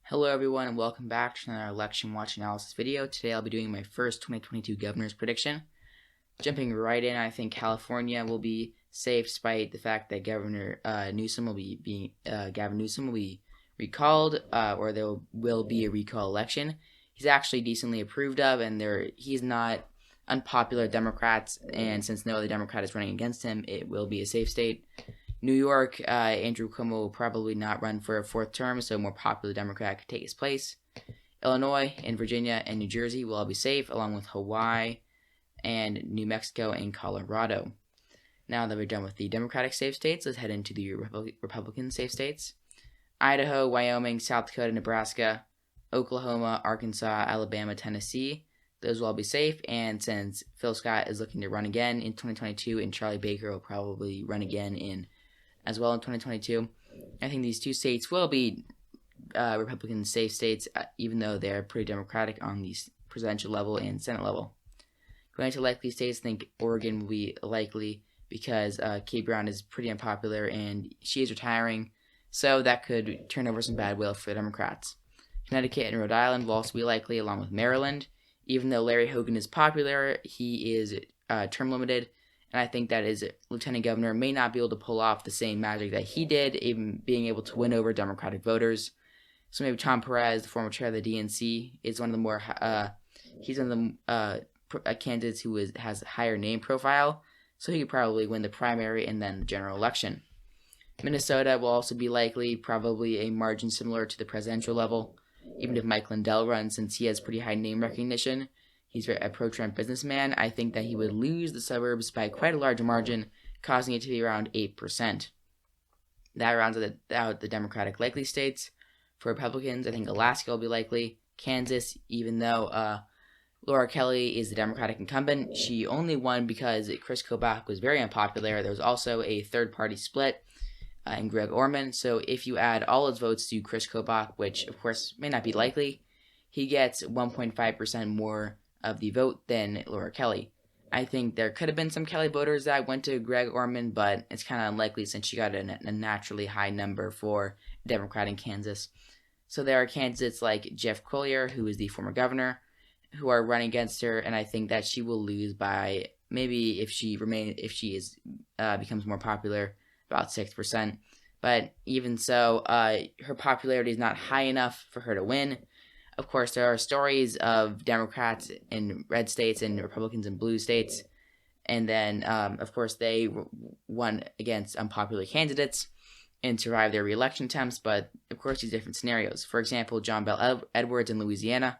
Hello everyone and welcome back to another election watch analysis video. Today I'll be doing my first 2022 governor's prediction. Jumping right in, I think California will be safe despite the fact that Gavin Newsom will be recalled, or there will be a recall election. He's actually decently approved of, and he's not unpopular with Democrats, and since no other Democrat is running against him, it will be a safe state. New York, Andrew Cuomo will probably not run for a fourth term, so a more popular Democrat could take his place. Illinois and Virginia and New Jersey will all be safe, along with Hawaii and New Mexico and Colorado. Now that we're done with the Democratic safe states, let's head into the Republican safe states. Idaho, Wyoming, South Dakota, Nebraska, Oklahoma, Arkansas, Alabama, Tennessee. Those will all be safe, and since Phil Scott is looking to run again in 2022 and Charlie Baker will probably run again as well in 2022, I think these two states will be Republican safe states, even though they're pretty Democratic on the presidential level and Senate level. Going to likely states, I think Oregon will be likely because Kate Brown is pretty unpopular and she is retiring, so that could turn over some bad will for the Democrats. Connecticut and Rhode Island will also be likely, along with Maryland. Even though Larry Hogan is popular, he is term limited, and I think that his lieutenant governor may not be able to pull off the same magic that he did, even being able to win over Democratic voters. So maybe Tom Perez, the former chair of the DNC, is one of the more he's one of the candidates who has a higher name profile, so he could probably win the primary and then the general election. Minnesota will also be likely, probably a margin similar to the presidential level. Even if Mike Lindell runs, since he has pretty high name recognition, he's a pro-Trump businessman, I think that he would lose the suburbs by quite a large margin, causing it to be around 8%. That rounds out the Democratic likely states. For Republicans, I think Alaska will be likely. Kansas, even though Laura Kelly is the Democratic incumbent, she only won because Chris Kobach was very unpopular. There was also a third-party split and Greg Orman. So if you add all his votes to Chris Kobach, which of course may not be likely, he gets 1.5% more of the vote than Laura Kelly. I think there could have been some Kelly voters that went to Greg Orman, but it's kind of unlikely since she got a naturally high number for Democrat in Kansas. So there are candidates like Jeff Colyer, who is the former governor, who are running against her, and I think that she will lose by maybe if she becomes more popular, about 6%, but even so, her popularity is not high enough for her to win. Of course, there are stories of Democrats in red states and Republicans in blue states, and then, of course, they won against unpopular candidates and survived their re-election attempts, but, of course, these different scenarios. For example, John Bel Edwards in Louisiana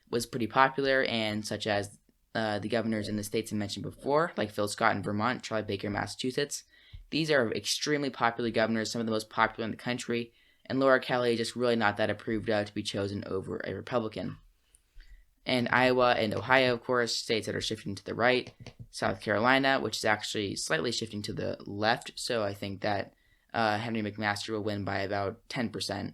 was pretty popular, and such as the governors in the states I mentioned before, like Phil Scott in Vermont, Charlie Baker in Massachusetts. These are extremely popular governors, some of the most popular in the country, and Laura Kelly is just really not that approved of to be chosen over a Republican. And Iowa and Ohio, of course, states that are shifting to the right. South Carolina, which is actually slightly shifting to the left, so I think that Henry McMaster will win by about 10%.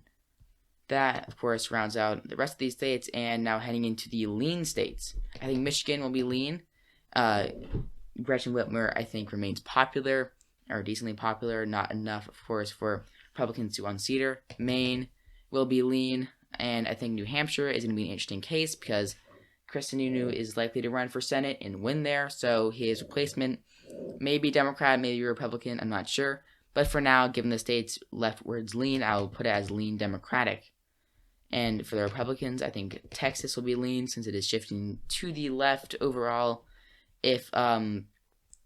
That, of course, rounds out the rest of these states, and now heading into the lean states. I think Michigan will be lean. Gretchen Whitmer, I think, remains popular, or decently popular, not enough, of course, for Republicans to unseat her. Maine will be lean, and I think New Hampshire is going to be an interesting case because Chris Sununu is likely to run for Senate and win there, so his replacement may be Democrat, maybe Republican, I'm not sure. But for now, given the state's leftwards lean, I'll put it as lean Democratic. And for the Republicans, I think Texas will be lean since it is shifting to the left overall. If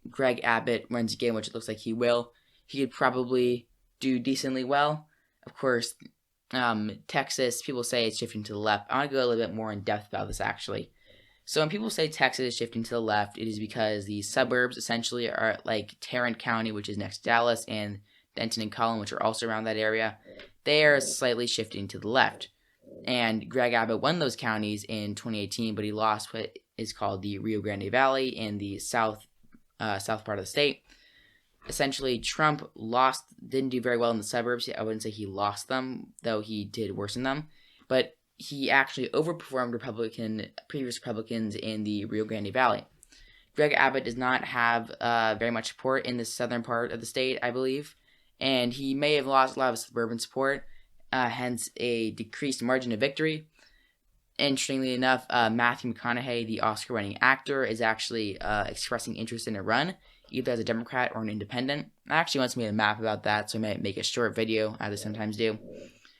Greg Abbott runs again, which it looks like he will, he could probably do decently well. Of course, Texas, people say it's shifting to the left. I want to go a little bit more in depth about this, actually. So when people say Texas is shifting to the left, it is because the suburbs essentially are like Tarrant County, which is next to Dallas, and Denton and Collin, which are also around that area. They are slightly shifting to the left. And Greg Abbott won those counties in 2018, but he lost what is called the Rio Grande Valley in the south part of the state. Essentially, Trump didn't do very well in the suburbs. I wouldn't say he lost them, though he did worsen them. But he actually overperformed previous Republicans in the Rio Grande Valley. Greg Abbott does not have very much support in the southern part of the state, I believe. And he may have lost a lot of suburban support, hence a decreased margin of victory. Interestingly enough, Matthew McConaughey, the Oscar-winning actor, is actually expressing interest in a run, either as a Democrat or an independent. I actually wants me to map about that, so I might make a short video, as I sometimes do.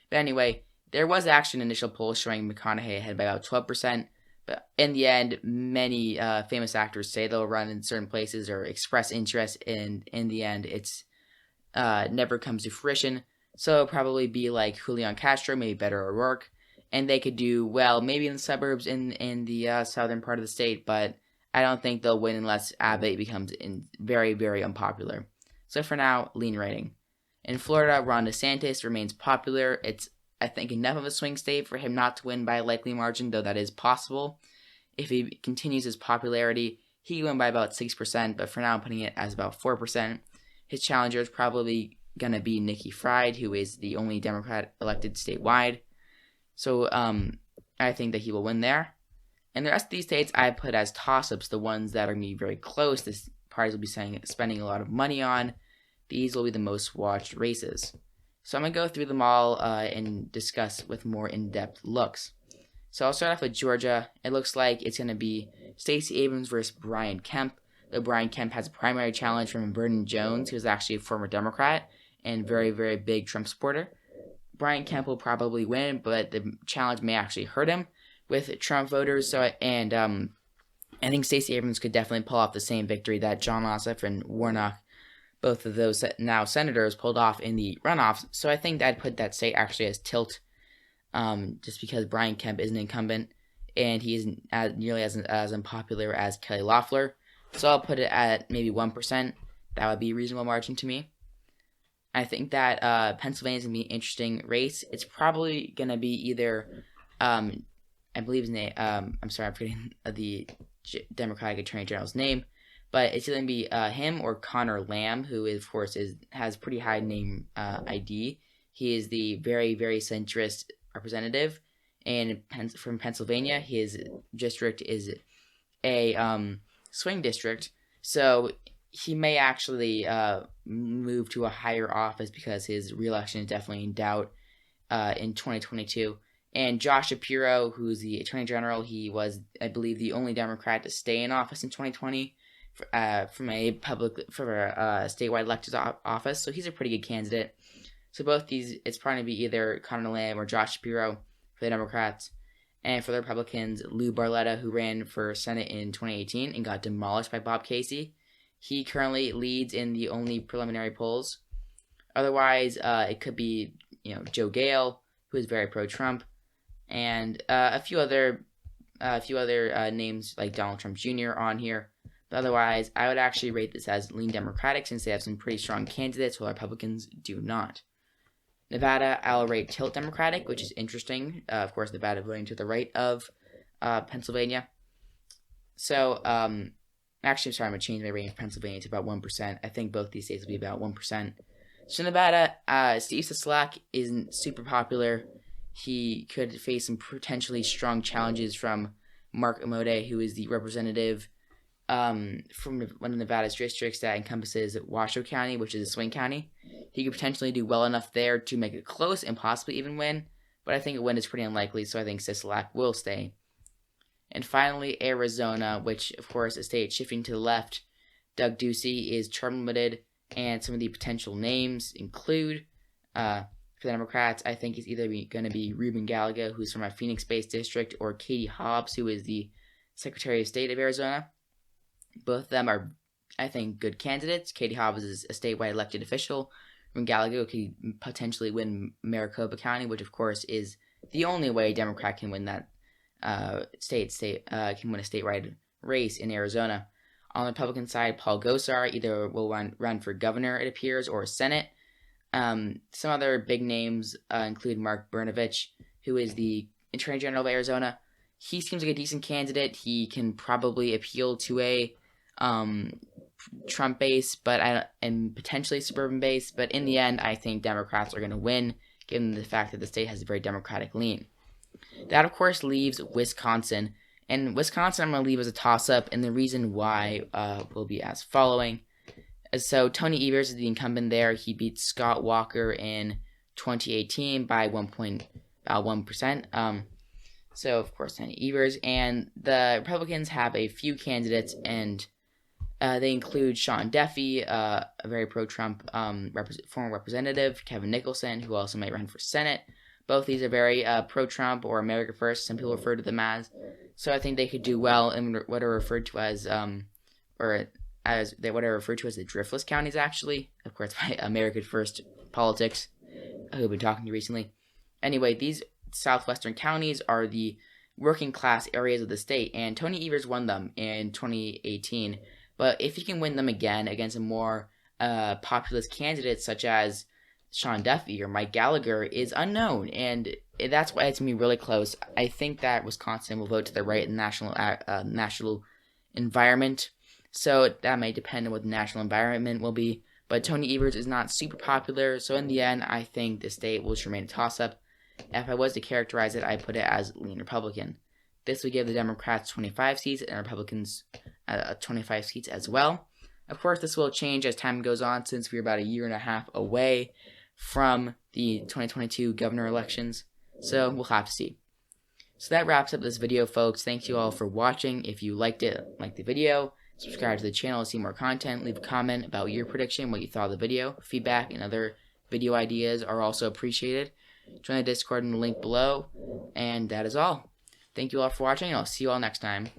But anyway, there was actually an initial poll showing McConaughey ahead by about 12%, but in the end, many famous actors say they'll run in certain places or express interest, and in the end, it's never comes to fruition. So it'll probably be like Julian Castro, maybe Beto O'Rourke, and they could do well maybe in the suburbs in the southern part of the state, but I don't think they'll win unless Abbott becomes very, very unpopular. So for now, lean writing. In Florida, Ron DeSantis remains popular. It's, I think, enough of a swing state for him not to win by a likely margin, though that is possible. If he continues his popularity, he can win by about 6%, but for now I'm putting it as about 4%. His challenger is probably going to be Nikki Fried, who is the only Democrat elected statewide. So I think that he will win there. And the rest of these states I put as toss-ups, the ones that are going to be very close. This parties will be spending a lot of money on. These will be the most watched races. So I'm going to go through them all and discuss with more in-depth looks. So I'll start off with Georgia. It looks like it's going to be Stacey Abrams versus Brian Kemp. Though Brian Kemp has a primary challenge from Vernon Jones, who is actually a former Democrat and very, very big Trump supporter. Brian Kemp will probably win, but the challenge may actually hurt him with Trump voters. So, and I think Stacey Abrams could definitely pull off the same victory that John Ossoff and Warnock, both of those now senators, pulled off in the runoffs. So I think I'd put that state actually as tilt, just because Brian Kemp is an incumbent and he isn't nearly as unpopular as Kelly Loeffler. So I'll put it at maybe 1%. That would be a reasonable margin to me. I think that Pennsylvania is going to be an interesting race. It's probably going to be either, I believe his name, I'm sorry, I'm forgetting the Democratic Attorney General's name, but it's going to be him or Connor Lamb, who is, of course has pretty high name ID. He is the very, very centrist representative, and from Pennsylvania, his district is a swing district, so he may actually move to a higher office because his reelection is definitely in doubt in 2022. And Josh Shapiro, who's the Attorney General, he was, I believe, the only Democrat to stay in office in 2020 from a statewide elected office. So he's a pretty good candidate. So both these, it's probably be either Connor Lamb or Josh Shapiro for the Democrats. And for the Republicans, Lou Barletta, who ran for Senate in 2018 and got demolished by Bob Casey. He currently leads in the only preliminary polls. Otherwise, it could be, Joe Gale, who is very pro-Trump, and a few other names like Donald Trump Jr. on here. But otherwise, I would actually rate this as lean Democratic since they have some pretty strong candidates, while Republicans do not. Nevada, I'll rate tilt Democratic, which is interesting. Of course, Nevada voting to the right of Pennsylvania. So, actually, I'm sorry, I'm going to change my rating for Pennsylvania to about 1%. I think both these states will be about 1%. So Nevada, Steve Sisolak isn't super popular. He could face some potentially strong challenges from Mark Amodei, who is the representative from one of Nevada's districts that encompasses Washoe County, which is a swing county. He could potentially do well enough there to make it close and possibly even win, but I think a win is pretty unlikely, so I think Sisolak will stay. And finally, Arizona, which, of course, is a state shifting to the left. Doug Ducey is term limited, and some of the potential names include, for the Democrats, I think it's either going to be Ruben Gallego, who's from a Phoenix-based district, or Katie Hobbs, who is the Secretary of State of Arizona. Both of them are, I think, good candidates. Katie Hobbs is a statewide elected official. Ruben Gallego could potentially win Maricopa County, which, of course, is the only way a Democrat can win that can win a statewide race in Arizona. On the Republican side, Paul Gosar either will run for governor, it appears, or Senate. Some other big names include Mark Brnovich, who is the Attorney General of Arizona. He seems like a decent candidate. He can probably appeal to a Trump base, and potentially suburban base. But in the end, I think Democrats are going to win, given the fact that the state has a very Democratic lean. That, of course, leaves Wisconsin. And Wisconsin I'm going to leave as a toss-up, and the reason why will be as following. So Tony Evers is the incumbent there. He beat Scott Walker in 2018 by about 1%. So, of course, Tony Evers. And the Republicans have a few candidates, and they include Sean Duffy, a very pro-Trump former representative, Kevin Nicholson, who also might run for Senate. Both these are very pro-Trump or America First, some people refer to them as. So I think they could do well in what are referred to as, what are referred to as the driftless counties, actually. Of course, by America First politics, who I've been talking to recently. Anyway, these southwestern counties are the working class areas of the state, and Tony Evers won them in 2018. But if he can win them again against a more populist candidate such as Sean Duffy or Mike Gallagher is unknown, and that's why it's going to be really close. I think that Wisconsin will vote to the right in the national environment, so that may depend on what the national environment will be. But Tony Evers is not super popular, so in the end, I think the state will just remain a toss-up. If I was to characterize it, I'd put it as lean Republican. This would give the Democrats 25 seats and Republicans 25 seats as well. Of course, this will change as time goes on, since we're about a year and a half away from the 2022 governor elections, so we'll have to see. So that wraps up this video, folks. Thank you all for watching. If you liked it, like the video, subscribe to the channel to see more content, leave a comment about your prediction, what you thought of the video. Feedback and other video ideas are also appreciated. Join the Discord in the link below, and that is all. Thank you all for watching, and I'll see you all next time.